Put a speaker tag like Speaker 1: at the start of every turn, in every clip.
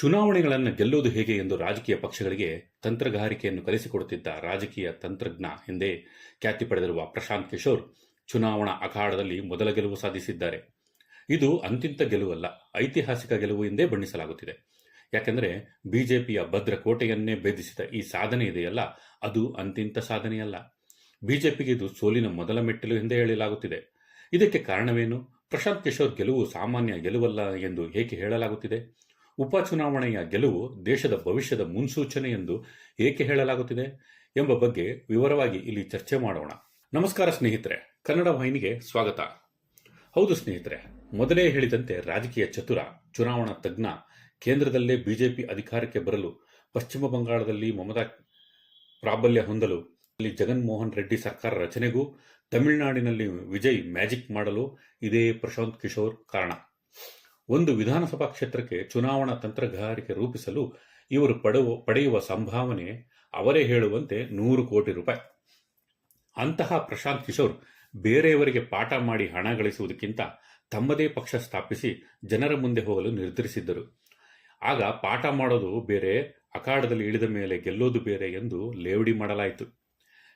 Speaker 1: ಚುನಾವಣೆಗಳನ್ನು ಗೆಲ್ಲುವುದು ಹೇಗೆ ಎಂದು ರಾಜಕೀಯ ಪಕ್ಷಗಳಿಗೆ ತಂತ್ರಗಾರಿಕೆಯನ್ನು ಕಲಿಸಿಕೊಡುತ್ತಿದ್ದ ರಾಜಕೀಯ ತಂತ್ರಜ್ಞ ಎಂದೇ ಖ್ಯಾತಿ ಪಡೆದಿರುವ ಪ್ರಶಾಂತ್ ಕಿಶೋರ್ ಚುನಾವಣಾ ಅಖಾಡದಲ್ಲಿ ಮೊದಲ ಗೆಲುವು ಸಾಧಿಸಿದ್ದಾರೆ. ಇದು ಅಂತಿಂತ ಗೆಲುವಲ್ಲ, ಐತಿಹಾಸಿಕ ಗೆಲುವು ಎಂದೇ ಬಣ್ಣಿಸಲಾಗುತ್ತಿದೆ. ಯಾಕೆಂದರೆ ಬಿಜೆಪಿಯ ಭದ್ರಕೋಟೆಯನ್ನೇ ಭೇದಿಸಿದ ಈ ಸಾಧನೆ ಇದೆಯಲ್ಲ, ಅದು ಅಂತಿಂತ ಸಾಧನೆಯಲ್ಲ. ಬಿಜೆಪಿಗೆ ಇದು ಸೋಲಿನ ಮೊದಲ ಮೆಟ್ಟಿಲು ಎಂದೇ ಹೇಳಲಾಗುತ್ತಿದೆ. ಇದಕ್ಕೆ ಕಾರಣವೇನು? ಪ್ರಶಾಂತ್ ಕಿಶೋರ್ ಗೆಲುವು ಸಾಮಾನ್ಯ ಗೆಲುವಲ್ಲ ಎಂದು ಏಕೆ ಹೇಳಲಾಗುತ್ತಿದೆ? ಉಪಚುನಾವಣೆಯ ಗೆಲುವು ದೇಶದ ಭವಿಷ್ಯದ ಮುನ್ಸೂಚನೆ ಎಂದು ಏಕೆ ಹೇಳಲಾಗುತ್ತಿದೆ ಎಂಬ ಬಗ್ಗೆ ವಿವರವಾಗಿ ಇಲ್ಲಿ ಚರ್ಚೆ ಮಾಡೋಣ. ನಮಸ್ಕಾರ ಸ್ನೇಹಿತರೆ, ಕನ್ನಡ ವಾಹಿನಿಗೆ ಸ್ವಾಗತ. ಹೌದು ಸ್ನೇಹಿತರೆ, ಮೊದಲೇ ಹೇಳಿದಂತೆ ರಾಜಕೀಯ ಚತುರ, ಚುನಾವಣಾ ತಜ್ಞ, ಕೇಂದ್ರದಲ್ಲೇ ಬಿಜೆಪಿ ಅಧಿಕಾರಕ್ಕೆ ಬರಲು, ಪಶ್ಚಿಮ ಬಂಗಾಳದಲ್ಲಿ ಮಮತಾ ಪ್ರಾಬಲ್ಯ ಹೊಂದಲು, ಅಲ್ಲಿ ಜಗನ್ಮೋಹನ್ ರೆಡ್ಡಿ ಸರ್ಕಾರ ರಚನೆಗೂ, ತಮಿಳುನಾಡಿನಲ್ಲಿ ವಿಜಯ್ ಮ್ಯಾಜಿಕ್ ಮಾಡಲು ಇದೇ ಪ್ರಶಾಂತ್ ಕಿಶೋರ್ ಕಾರಣ. ಒಂದು ವಿಧಾನಸಭಾ ಕ್ಷೇತ್ರಕ್ಕೆ ಚುನಾವಣಾ ತಂತ್ರಗಾರಿಕೆ ರೂಪಿಸಲು ಇವರು ಪಡೆಯುವ ಸಂಭಾವನೆ ಅವರೇ ಹೇಳುವಂತೆ 100 ಕೋಟಿ ರೂಪಾಯಿ. ಅಂತಹ ಪ್ರಶಾಂತ್ ಕಿಶೋರ್ ಬೇರೆಯವರಿಗೆ ಪಾಠ ಮಾಡಿ ಹಣ ಗಳಿಸುವುದಕ್ಕಿಂತ ತಮ್ಮದೇ ಪಕ್ಷ ಸ್ಥಾಪಿಸಿ ಜನರ ಮುಂದೆ ಹೋಗಲು ನಿರ್ಧರಿಸಿದ್ದರು. ಆಗ ಪಾಠ ಮಾಡೋದು ಬೇರೆ, ಅಖಾಡದಲ್ಲಿ ಇಳಿದ ಮೇಲೆ ಗೆಲ್ಲೋದು ಬೇರೆ ಎಂದು ಲೇವಡಿ ಮಾಡಲಾಯಿತು.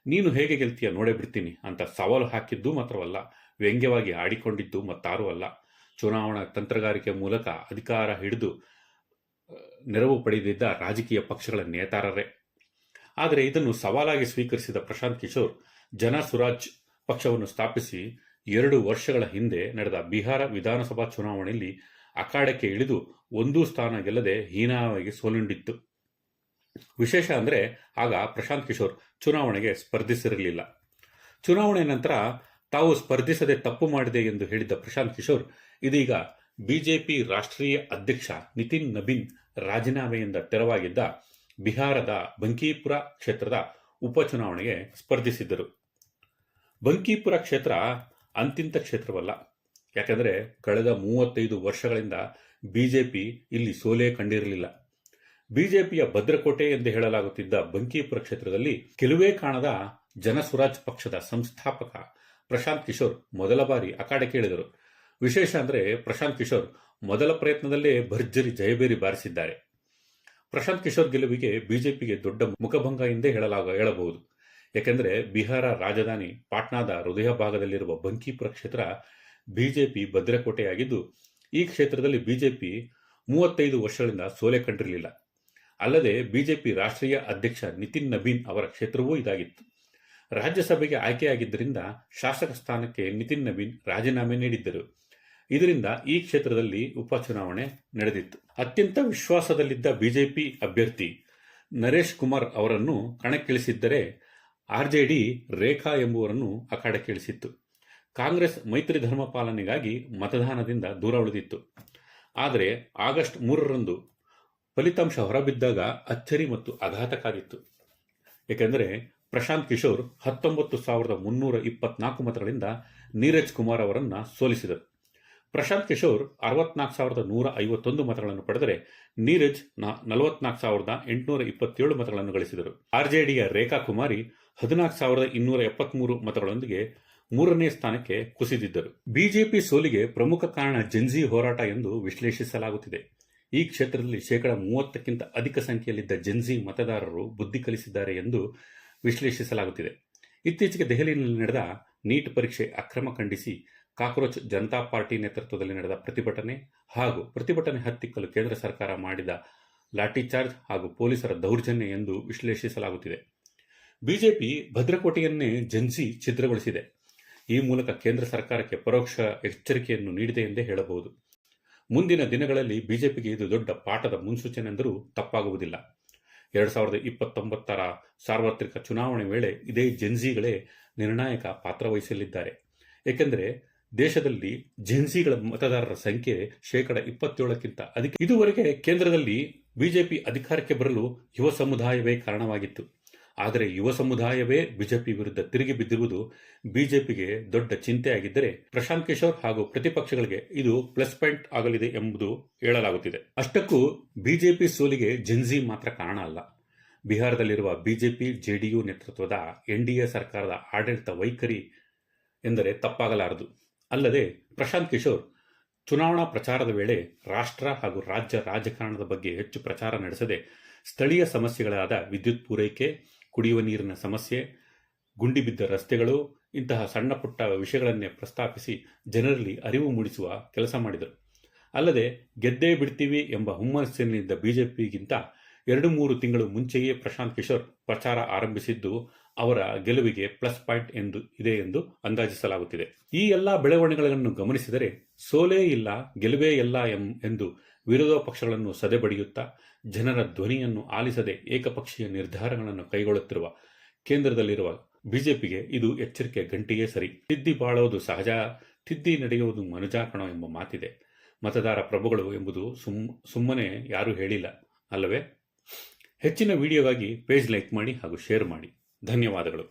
Speaker 1: ನೀನು ಹೇಗೆ ಗೆಲ್ತೀಯ ನೋಡೇ ಬಿಡ್ತೀನಿ ಅಂತ ಸವಾಲು ಹಾಕಿದ್ದು ಮಾತ್ರವಲ್ಲ, ವ್ಯಂಗ್ಯವಾಗಿ ಆಡಿಕೊಂಡಿದ್ದು ಮತ್ತಾರೂ ಅಲ್ಲ, ಚುನಾವಣಾ ತಂತ್ರಗಾರಿಕೆ ಮೂಲಕ ಅಧಿಕಾರ ಹಿಡಿದು ನೆರವು ಪಡೆದಿದ್ದ ರಾಜಕೀಯ ಪಕ್ಷಗಳ ನೇತಾರರೇ. ಆದರೆ ಇದನ್ನು ಸವಾಲಾಗಿ ಸ್ವೀಕರಿಸಿದ ಪ್ರಶಾಂತ್ ಕಿಶೋರ್ ಜನ ಸುರಾಜ್ ಪಕ್ಷವನ್ನು ಸ್ಥಾಪಿಸಿ 2 ವರ್ಷಗಳ ಹಿಂದೆ ನಡೆದ ಬಿಹಾರ ವಿಧಾನಸಭಾ ಚುನಾವಣೆಯಲ್ಲಿ ಅಖಾಡಕ್ಕೆ ಇಳಿದು ಒಂದೂ ಸ್ಥಾನ ಗೆಲ್ಲದೆ ಹೀನಾವಾಗಿ ಸೋಲುಂಡಿತ್ತು. ವಿಶೇಷ ಅಂದರೆ ಆಗ ಪ್ರಶಾಂತ್ ಕಿಶೋರ್ ಚುನಾವಣೆಗೆ ಸ್ಪರ್ಧಿಸಿರಲಿಲ್ಲ. ಚುನಾವಣೆ ನಂತರ ತಾವು ಸ್ಪರ್ಧಿಸದೆ ತಪ್ಪು ಮಾಡಿದೆ ಎಂದು ಹೇಳಿದ್ದ ಪ್ರಶಾಂತ್ ಕಿಶೋರ್ ಇದೀಗ ಬಿಜೆಪಿ ರಾಷ್ಟ್ರೀಯ ಅಧ್ಯಕ್ಷ ನಿತಿನ್ ನಬೀನ್ ರಾಜೀನಾಮೆಯಿಂದ ತೆರವಾಗಿದ್ದ ಬಿಹಾರದ ಬಂಕೀಪುರ ಕ್ಷೇತ್ರದ ಉಪಚುನಾವಣೆಗೆ ಸ್ಪರ್ಧಿಸಿದ್ದರು. ಬಂಕೀಪುರ ಕ್ಷೇತ್ರ ಅಂತಿಂತ ಕ್ಷೇತ್ರವಲ್ಲ. ಯಾಕೆಂದರೆ ಕಳೆದ 35 ವರ್ಷಗಳಿಂದ ಬಿಜೆಪಿ ಇಲ್ಲಿ ಸೋಲೇ ಕಂಡಿರಲಿಲ್ಲ. ಬಿಜೆಪಿಯ ಭದ್ರಕೋಟೆ ಎಂದು ಹೇಳಲಾಗುತ್ತಿದ್ದ ಬಂಕೀಪುರ ಕ್ಷೇತ್ರದಲ್ಲಿ ಕೆಲವೇ ಕಾಣದ ಜನಸುರಾಜ್ ಪಕ್ಷದ ಸಂಸ್ಥಾಪಕ ಪ್ರಶಾಂತ್ ಕಿಶೋರ್ ಮೊದಲ ಬಾರಿ ಅಖಾಡಕ್ಕೆ ಇಳಿದರು. ವಿಶೇಷ ಅಂದರೆ ಪ್ರಶಾಂತ್ ಕಿಶೋರ್ ಮೊದಲ ಪ್ರಯತ್ನದಲ್ಲೇ ಭರ್ಜರಿ ಜಯಬೇರಿ ಬಾರಿಸಿದ್ದಾರೆ. ಪ್ರಶಾಂತ್ ಕಿಶೋರ್ ಗೆಲುವಿಗೆ ಬಿಜೆಪಿಗೆ ದೊಡ್ಡ ಮುಖಭಂಗ ಎಂದೇ ಹೇಳಬಹುದು. ಯಾಕೆಂದರೆ ಬಿಹಾರ ರಾಜಧಾನಿ ಪಾಟ್ನಾದ ಹೃದಯ ಭಾಗದಲ್ಲಿರುವ ಬಂಕೀಪುರ ಕ್ಷೇತ್ರ ಬಿಜೆಪಿ ಭದ್ರಕೋಟೆಯಾಗಿದ್ದು, ಈ ಕ್ಷೇತ್ರದಲ್ಲಿ ಬಿಜೆಪಿ 35 ವರ್ಷಗಳಿಂದ ಸೋಲೆ ಕಂಡಿರಲಿಲ್ಲ. ಅಲ್ಲದೆ ಬಿಜೆಪಿ ರಾಷ್ಟ್ರೀಯ ಅಧ್ಯಕ್ಷ ನಿತಿನ್ ನಬೀನ್ ಅವರ ಕ್ಷೇತ್ರವೂ ಇದಾಗಿತ್ತು. ರಾಜ್ಯಸಭೆಗೆ ಆಯ್ಕೆಯಾಗಿದ್ದರಿಂದ ಶಾಸಕ ಸ್ಥಾನಕ್ಕೆ ನಿತಿನ್ ನಬೀನ್ ರಾಜೀನಾಮೆ ನೀಡಿದ್ದರು. ಇದರಿಂದ ಈ ಕ್ಷೇತ್ರದಲ್ಲಿ ಉಪಚುನಾವಣೆ ನಡೆದಿತ್ತು. ಅತ್ಯಂತ ವಿಶ್ವಾಸದಲ್ಲಿದ್ದ ಬಿಜೆಪಿ ಅಭ್ಯರ್ಥಿ ನರೇಶ್ ಕುಮಾರ್ ಅವರನ್ನು ಕಣಕ್ಕಿಳಿಸಿದ್ದರೆ ಆರ್ಜೆಡಿ ರೇಖಾ ಎಂಬುವರನ್ನು ಅಖಾಡಕ್ಕಿಳಿಸಿತ್ತು. ಕಾಂಗ್ರೆಸ್ ಮೈತ್ರಿ ಧರ್ಮ ಪಾಲನೆಗಾಗಿ ಮತದಾನದಿಂದ ದೂರ ಉಳಿದಿತ್ತು. ಆದರೆ ಆಗಸ್ಟ್ 3ರಂದು ಫಲಿತಾಂಶ ಹೊರಬಿದ್ದಾಗ ಅಚ್ಚರಿ ಮತ್ತು ಆಘಾತಕಾಗಿತ್ತು. ಏಕೆಂದರೆ ಪ್ರಶಾಂತ್ ಕಿಶೋರ್ 19,324 ಮತಗಳಿಂದ ನೀರಜ್ ಕುಮಾರ್ ಅವರನ್ನು ಸೋಲಿಸಿದರು. ಪ್ರಶಾಂತ್ ಕಿಶೋರ್ 64,151 ಮತಗಳನ್ನು ಪಡೆದರೆ ನೀರಜ್ 44,827 ಮತಗಳನ್ನು ಗಳಿಸಿದರು. ಆರ್ಜೆಡಿಯ ರೇಖಾ ಕುಮಾರಿ 14,273 ಮತಗಳೊಂದಿಗೆ 3ನೇ ಸ್ಥಾನಕ್ಕೆ ಕುಸಿದಿದ್ದರು. ಬಿಜೆಪಿ ಸೋಲಿಗೆ ಪ್ರಮುಖ ಕಾರಣ ಜೆನ್ಜಿ ಹೋರಾಟ ಎಂದು ವಿಶ್ಲೇಷಿಸಲಾಗುತ್ತಿದೆ. ಈ ಕ್ಷೇತ್ರದಲ್ಲಿ 30%ಕ್ಕಿಂತ ಅಧಿಕ ಸಂಖ್ಯೆಯಲ್ಲಿದ್ದ ಜೆನ್ಜಿ ಮತದಾರರು ಬುದ್ಧಿ ಕಲಿಸಿದ್ದಾರೆ ಎಂದು ವಿಶ್ಲೇಷಿಸಲಾಗುತ್ತಿದೆ. ಇತ್ತೀಚೆಗೆ ದೆಹಲಿಯಲ್ಲಿ ನಡೆದ ನೀಟ್ ಪರೀಕ್ಷೆ ಅಕ್ರಮ ಖಂಡಿಸಿ ಕಾಕ್ರೋಚ್ ಜನತಾ ಪಾರ್ಟಿ ನೇತೃತ್ವದಲ್ಲಿ ನಡೆದ ಪ್ರತಿಭಟನೆ ಹತ್ತಿಕ್ಕಲು ಕೇಂದ್ರ ಸರ್ಕಾರ ಮಾಡಿದ ಲಾಠಿಚಾರ್ಜ್ ಹಾಗೂ ಪೊಲೀಸರ ದೌರ್ಜನ್ಯ ಎಂದು ವಿಶ್ಲೇಷಿಸಲಾಗುತ್ತಿದೆ. BJP ಭದ್ರಕೋಟೆಯನ್ನೇ Gen Z ಛಿದ್ರಗೊಳಿಸಿದೆ. ಈ ಮೂಲಕ ಕೇಂದ್ರ ಸರ್ಕಾರಕ್ಕೆ ಪರೋಕ್ಷ ಎಚ್ಚರಿಕೆಯನ್ನು ನೀಡಿದೆ ಎಂದೇ ಹೇಳಬಹುದು. ಮುಂದಿನ ದಿನಗಳಲ್ಲಿ ಬಿಜೆಪಿಗೆ ಇದು ದೊಡ್ಡ ಪಾಠದ ಮುನ್ಸೂಚನೆ ಎಂದರೂ ತಪ್ಪಾಗುವುದಿಲ್ಲ. 2029ರ ಸಾರ್ವತ್ರಿಕ ಚುನಾವಣೆ ವೇಳೆ ಇದೇ ಜೆನ್ಜಿಗಳೇ ನಿರ್ಣಾಯಕ ಪಾತ್ರ ವಹಿಸಲಿದ್ದಾರೆ. ಏಕೆಂದರೆ ದೇಶದಲ್ಲಿ ಜೆನ್ಜಿಗಳ ಮತದಾರರ ಸಂಖ್ಯೆ 27%ಕ್ಕಿಂತ ಅಧಿಕ. ಇದುವರೆಗೆ ಕೇಂದ್ರದಲ್ಲಿ ಬಿಜೆಪಿ ಅಧಿಕಾರಕ್ಕೆ ಬರಲು ಯುವ ಸಮುದಾಯವೇ ಕಾರಣವಾಗಿತ್ತು. ಆದರೆ ಯುವ ಸಮುದಾಯವೇ ಬಿಜೆಪಿ ವಿರುದ್ಧ ತಿರುಗಿ ಬಿದ್ದಿರುವುದು ಬಿಜೆಪಿಗೆ ದೊಡ್ಡ ಚಿಂತೆಯಾಗಿದ್ದರೆ, ಪ್ರಶಾಂತ್ ಕಿಶೋರ್ ಹಾಗೂ ಪ್ರತಿಪಕ್ಷಗಳಿಗೆ ಇದು ಪ್ಲಸ್ ಪಾಯಿಂಟ್ ಆಗಲಿದೆ ಎಂಬುದು ಹೇಳಲಾಗುತ್ತಿದೆ. ಅಷ್ಟಕ್ಕೂ ಬಿಜೆಪಿ ಸೋಲಿಗೆ ಜೆನ್ಜಿ ಮಾತ್ರ ಕಾರಣ ಅಲ್ಲ. ಬಿಹಾರದಲ್ಲಿರುವ ಬಿಜೆಪಿ ಜೆಡಿಯು ನೇತೃತ್ವದ ಎನ್ಡಿಎ ಸರ್ಕಾರದ ಆಡಳಿತ ವೈಖರಿ ಎಂದರೆ ತಪ್ಪಾಗಲಾರದು. ಅಲ್ಲದೆ ಪ್ರಶಾಂತ್ ಕಿಶೋರ್ ಚುನಾವಣಾ ಪ್ರಚಾರದ ವೇಳೆ ರಾಷ್ಟ್ರ ಹಾಗೂ ರಾಜ್ಯ ರಾಜಕಾರಣದ ಬಗ್ಗೆ ಹೆಚ್ಚು ಪ್ರಚಾರ ನಡೆಸದೆ ಸ್ಥಳೀಯ ಸಮಸ್ಯೆಗಳಾದ ವಿದ್ಯುತ್ ಪೂರೈಕೆ, ಕುಡಿಯುವ ನೀರಿನ ಸಮಸ್ಯೆ, ಗುಂಡಿ ಬಿದ್ದ ರಸ್ತೆಗಳು ಇಂತಹ ಸಣ್ಣ ಪುಟ್ಟ ವಿಷಯಗಳನ್ನೇ ಪ್ರಸ್ತಾಪಿಸಿ ಜನರಲ್ಲಿ ಅರಿವು ಮೂಡಿಸುವ ಕೆಲಸ ಮಾಡಿದರು. ಅಲ್ಲದೆ ಗೆದ್ದೇ ಬಿಡ್ತೀವಿ ಎಂಬ ಹುಮ್ಮಸ್ಸಿನಿಂದ ಬಿಜೆಪಿಗಿಂತ 2-3 ತಿಂಗಳು ಮುಂಚೆಯೇ ಪ್ರಶಾಂತ್ ಕಿಶೋರ್ ಪ್ರಚಾರ ಆರಂಭಿಸಿದ್ದು ಅವರ ಗೆಲುವಿಗೆ ಪ್ಲಸ್ ಪಾಯಿಂಟ್ ಇದೆ ಎಂದು ಅಂದಾಜಿಸಲಾಗುತ್ತಿದೆ. ಈ ಎಲ್ಲ ಬೆಳವಣಿಗೆಗಳನ್ನು ಗಮನಿಸಿದರೆ ಸೋಲೇ ಇಲ್ಲ, ಗೆಲುವೇ ಇಲ್ಲ ಎಂದು ವಿರೋಧ ಪಕ್ಷಗಳನ್ನು ಸದೆಬಡಿಯುತ್ತಾ ಜನರ ಧ್ವನಿಯನ್ನು ಆಲಿಸದೆ ಏಕಪಕ್ಷೀಯ ನಿರ್ಧಾರಗಳನ್ನು ಕೈಗೊಳ್ಳುತ್ತಿರುವ ಕೇಂದ್ರದಲ್ಲಿರುವ ಬಿಜೆಪಿಗೆ ಇದು ಎಚ್ಚರಿಕೆ ಗಂಟೆಯೇ ಸರಿ. ತಿದ್ದಿ ಬಾಳೋದು ಸಹಜ, ತಿದ್ದಿ ನಡೆಯುವುದು ಮನುಜ ಕಣೋ ಎಂಬ ಮಾತಿದೆ. ಮತದಾರ ಪ್ರಭುಗಳು ಎಂಬುದು ಸುಮ್ಮನೆ ಯಾರೂ ಹೇಳಿಲ್ಲ ಅಲ್ಲವೇ? ಹೆಚ್ಚಿನ ವಿಡಿಯೋಗಾಗಿ ಪೇಜ್ ಲೈಕ್ ಮಾಡಿ ಹಾಗೂ ಶೇರ್ ಮಾಡಿ. ಧನ್ಯವಾದಗಳು.